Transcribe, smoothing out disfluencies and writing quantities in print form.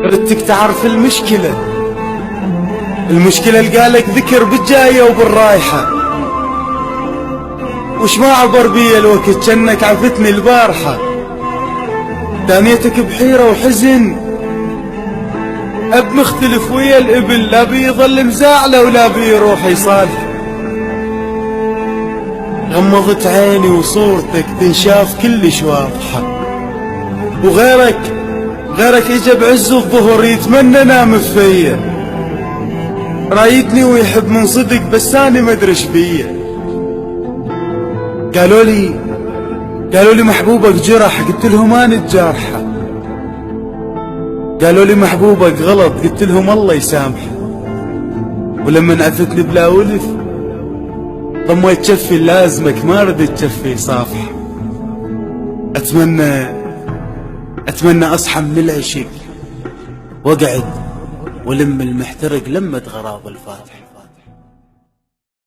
ردك تعرف المشكلة لقالك ذكر بالجاية وبالرايحة، وش ما عبر بي الوقت جنك عفتني البارحة. دانيتك بحيرة وحزن، أب مختلف ويا الإبل، لا بيظل مزاعله ولا بيروح يصالح. غمضت عيني وصورتك تنشاف كلش واضحة، وغيرك اجا بعز الظهر يتمنى نام فيا. رايدني ويحب من صدق بس أنا مدرش بيا. قالوا لي محبوبك جرح، قلت لهم أنا الجارحة. قالوا لي محبوبك غلط، قلت لهم الله يسامحه. ولما عفتني بلا ولف ضميت كفي لازمك، ما ردت كفي صافحة. أتمنى أصحى من العشق وأقعد ولم المحترق لمة غراض الفاتح.